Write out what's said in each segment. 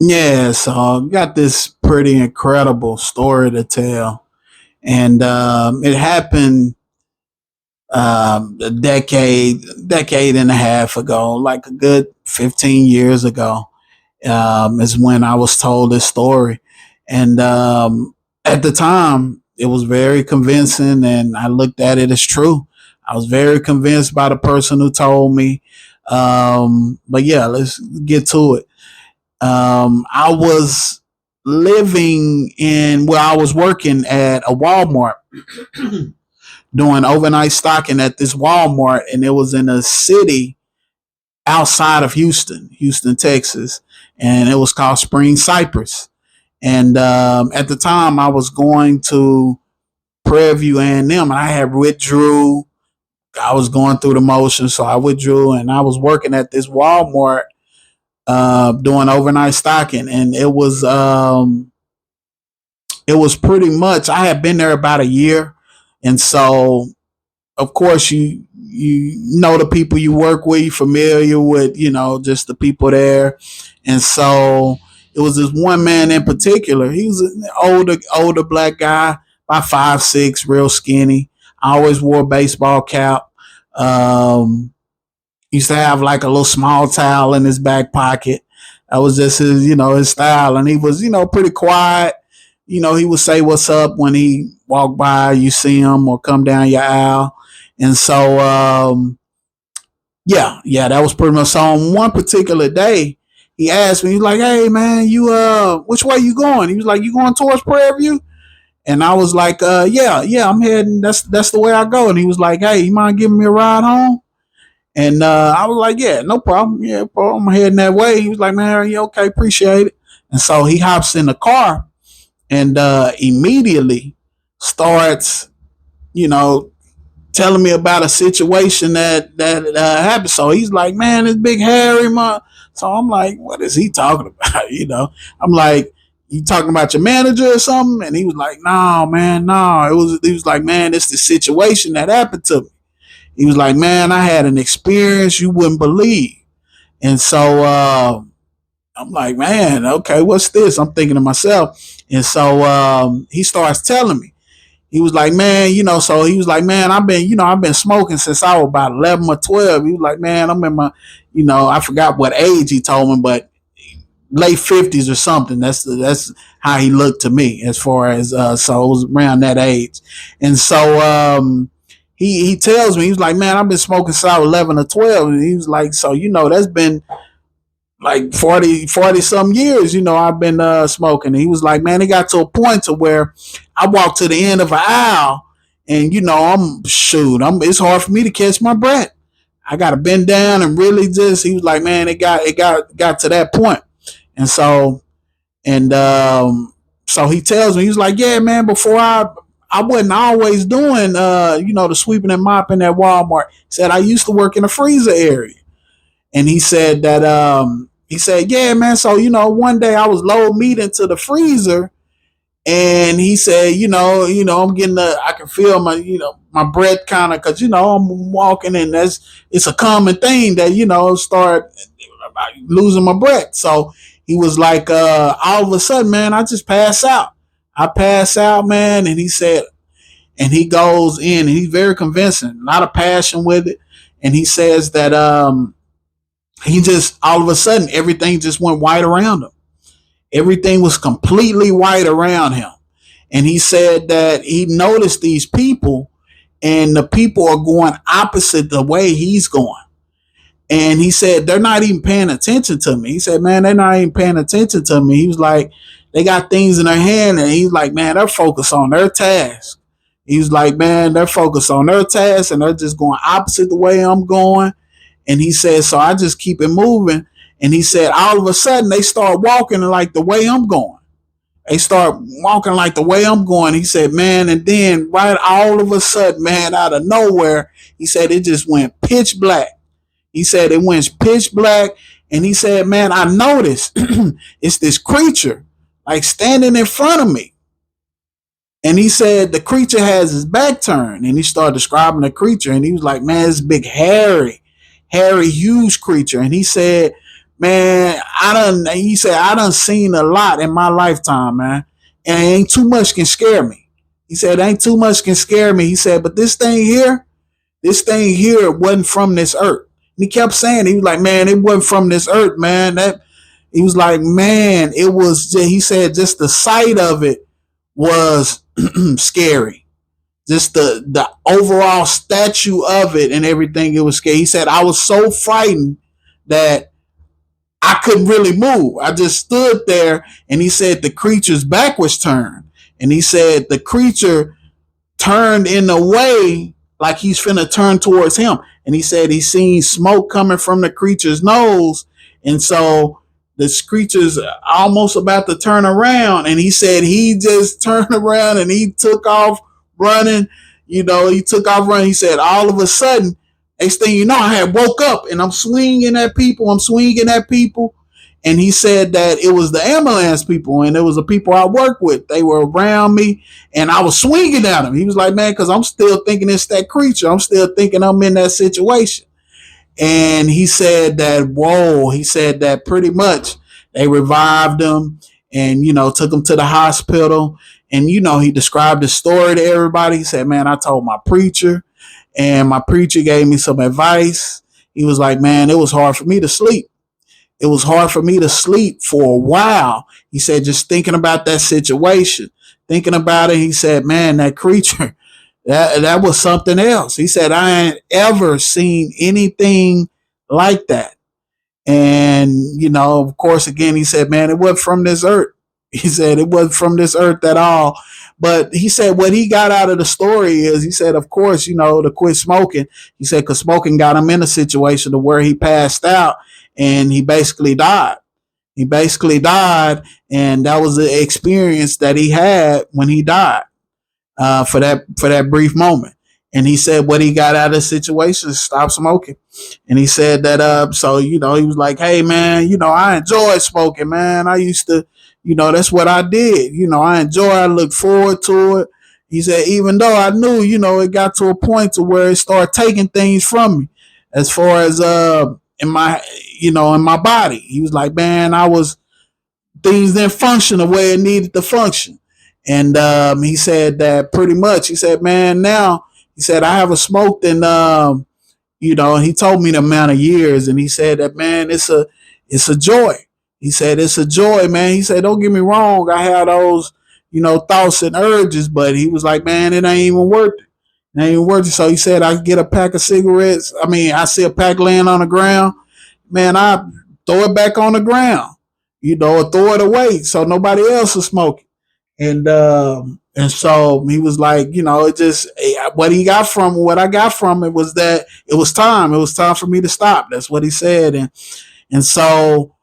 Yeah, so I got this pretty incredible story to tell. And it happened a decade and a half ago, like a good 15 years ago, is when I was told this story. And at the time, it was very convincing, and I looked at it as true. I was very convinced by the person who told me. But yeah, let's get to it. I was I was working at a Walmart doing overnight stocking at this Walmart, and it was in a city outside of Houston, Texas, and it was called Spring Cypress. And at the time, I was going to Prairie View A&M, and I had withdrew. I was going through the motions, so I withdrew, and I was working at this Walmart doing overnight stocking, and it was pretty much I had been there about a year, and so of course you know the people you work with, you familiar with just the people there, and so it was this one man in particular. He was an older black guy, about 5'6", real skinny. I always wore a baseball cap. Um, Used to have like a little small towel in his back pocket. That was just his style. And he was, pretty quiet. He would say what's up when he walked by, you see him or come down your aisle. And so, yeah, that was pretty much. So on one particular day, he asked me, he's like, hey man, which way you going? He was like, you going towards Prairie View? And I was like, yeah, I'm heading. That's the way I go. And he was like, hey, you mind giving me a ride home? And I was like, yeah, no problem. Yeah, bro, I'm heading that way. He was like, man, are you okay? Appreciate it. And so he hops in the car and immediately starts, you know, telling me about a situation that happened. So he's like, man, this big Harry, man. So I'm like, what is he talking about? I'm like, you talking about your manager or something? And he was like, no, man, no. He was like, man, it's the situation that happened to me. He was like, man, I had an experience you wouldn't believe. And so I'm like, man, okay, what's this? I'm thinking to myself. And so he starts telling me. He was like, man, so he was like, man, I've been smoking since I was about 11 or 12. He was like, man, I'm in my, I forgot what age he told me, but late 50s or something. That's how he looked to me as far as, so it was around that age. And so, he tells me, he was like, man, I've been smoking since I was 11 or 12. And he was like, so, that's been like 40 some years, I've been smoking. And he was like, man, it got to a point to where I walked to the end of an aisle and, it's hard for me to catch my breath. I got to bend down and really he was like, man, it got to that point. And so, and, so he tells me, he was like, yeah, man, before I wasn't always doing, the sweeping and mopping at Walmart. He said, I used to work in the freezer area. And he said that, he said, yeah, man. So, one day I was loading meat into the freezer and he said, I'm getting I can feel my, my breath kind of, cause, I'm walking and it's a common thing that, start losing my breath. So he was like, all of a sudden, man, I just pass out. I pass out, man. And he said, and he goes in and he's very convincing, a lot of passion with it. And he says that, he just, all of a sudden, everything just went white around him. Everything was completely white around him. And he said that he noticed these people and the people are going opposite the way he's going. And he said, they're not even paying attention to me. He said, man, they're not even paying attention to me. He was like, they got things in their hand. And he's like, man, they're focused on their task. He was like, man, they're focused on their task and they're just going opposite the way I'm going. And he said, so I just keep it moving. And he said, all of a sudden they start walking like the way I'm going. They start walking like the way I'm going. He said, man, and then right all of a sudden, man, out of nowhere, he said it just went pitch black. He said it went pitch black. And he said, man, I noticed it's this creature like standing in front of me. And he said the creature has his back turned. And he started describing the creature. And he was like, man, it's big, hairy, huge creature. And he said, Man, he said, I done seen a lot in my lifetime, man. And ain't too much can scare me. He said, ain't too much can scare me. He said, but this thing here wasn't from this earth. And he kept saying, he was like, man, it wasn't from this earth, man. He was like, man, it was, he said, just the sight of it was scary. Just the overall statue of it and everything, it was scary. He said, I was so frightened that I couldn't really move. I just stood there, and he said the creature's back was turned. And he said the creature turned in a way like he's finna turn towards him. And he said he seen smoke coming from the creature's nose. And so the creature's almost about to turn around. And he said he just turned around and he took off running. He took off running. He said all of a sudden, next thing you know, I had woke up and I'm swinging at people. And he said that it was the ambulance people, and it was the people I work with. They were around me, and I was swinging at them. He was like, man, because I'm still thinking it's that creature. I'm still thinking I'm in that situation. And he said that pretty much they revived him and, took him to the hospital. And, he described the story to everybody. He said, man, I told my preacher, and my preacher gave me some advice. He was like, man, it was hard for me to sleep. It was hard for me to sleep for a while. He said, just thinking about that situation, thinking about it. He said, man, that creature, that was something else. He said, I ain't ever seen anything like that. And, of course, again, he said, man, it wasn't from this earth. He said it wasn't from this earth at all. But he said what he got out of the story is, he said, of course, to quit smoking. He said, because smoking got him in a situation to where he passed out and he basically died. And that was the experience that he had when he died, for that brief moment. And he said what he got out of the situation is stop smoking. And he said that, so, he was like, hey, man, I enjoy smoking, man. I used to, that's what I did. I look forward to it. He said, even though I knew, it got to a point to where it started taking things from me as far as, in my body. He was like, man, things didn't function the way it needed to function. And, he said that pretty much, he said, man, now, he said, I haven't smoked in, he told me the amount of years, and he said that, man, it's a joy. He said, it's a joy, man. He said, don't get me wrong. I had those, thoughts and urges, but he was like, man, it ain't even worth it. It ain't even worth it. So he said, I get a pack of cigarettes. I see a pack laying on the ground. Man, I throw it back on the ground, or throw it away so nobody else is smoking. And so he was like, it just, what I got from it was that it was time for me to stop. That's what he said. And so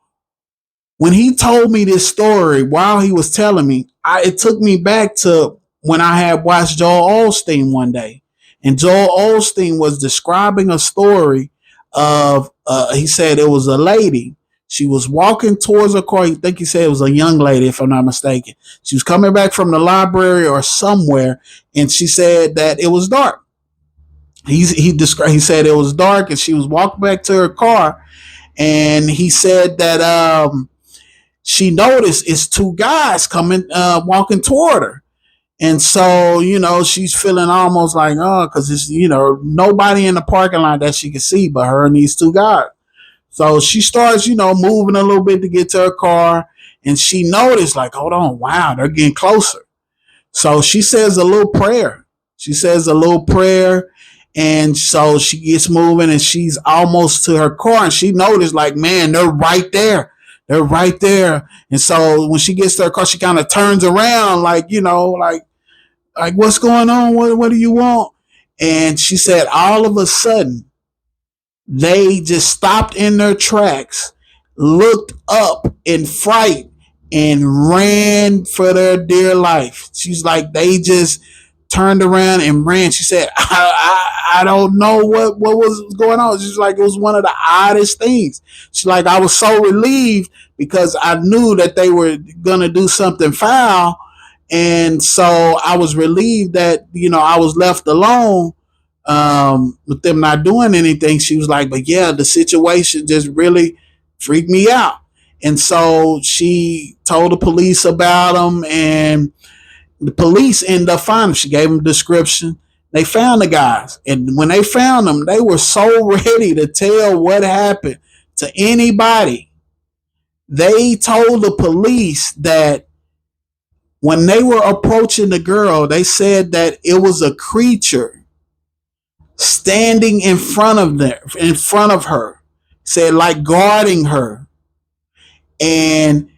when he told me this story, while he was telling me, it took me back to when I had watched Joel Osteen one day. And Joel Osteen was describing a story of, he said it was a lady. She was walking towards her car. I think he said it was a young lady, if I'm not mistaken. She was coming back from the library or somewhere, and she said that it was dark. He said it was dark, and she was walking back to her car, and he said that she noticed it's two guys coming, walking toward her. And so, she's feeling almost like, because it's, nobody in the parking lot that she can see but her and these two guys. So she starts, moving a little bit to get to her car, and she noticed, like, hold on, wow, they're getting closer. So she says a little prayer. And so she gets moving, and she's almost to her car, and she noticed, like, man, they're right there. And so when she gets to her car, she kind of turns around, like, like what's going on? What do you want? And she said, all of a sudden, they just stopped in their tracks, looked up in fright, and ran for their dear life. She's like, they just turned around and ran. She said, I don't know what was going on. She's like, it was one of the oddest things. She's like, I was so relieved because I knew that they were going to do something foul. And so I was relieved that, I was left alone, with them not doing anything. She was like, but yeah, the situation just really freaked me out. And so she told the police about him, and the police ended up finding him. She gave him a description. They found the guys. And when they found them, they were so ready to tell what happened to anybody. They told the police that when they were approaching the girl, they said that it was a creature standing in front of her, said like guarding her. And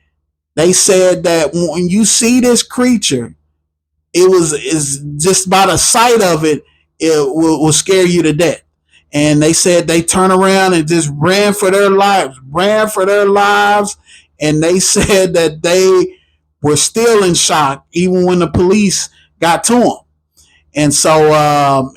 they said that when you see this creature, is just by the sight of it, it will scare you to death. And they said they turned around and just ran for their lives. And they said that they were still in shock even when the police got to them. And so,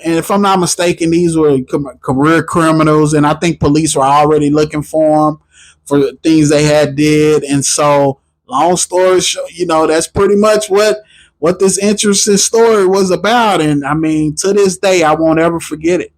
and if I'm not mistaken, these were career criminals, and I think police were already looking for them for the things they had did. And so, long story short, that's pretty much what this interesting story was about. And I mean, to this day, I won't ever forget it.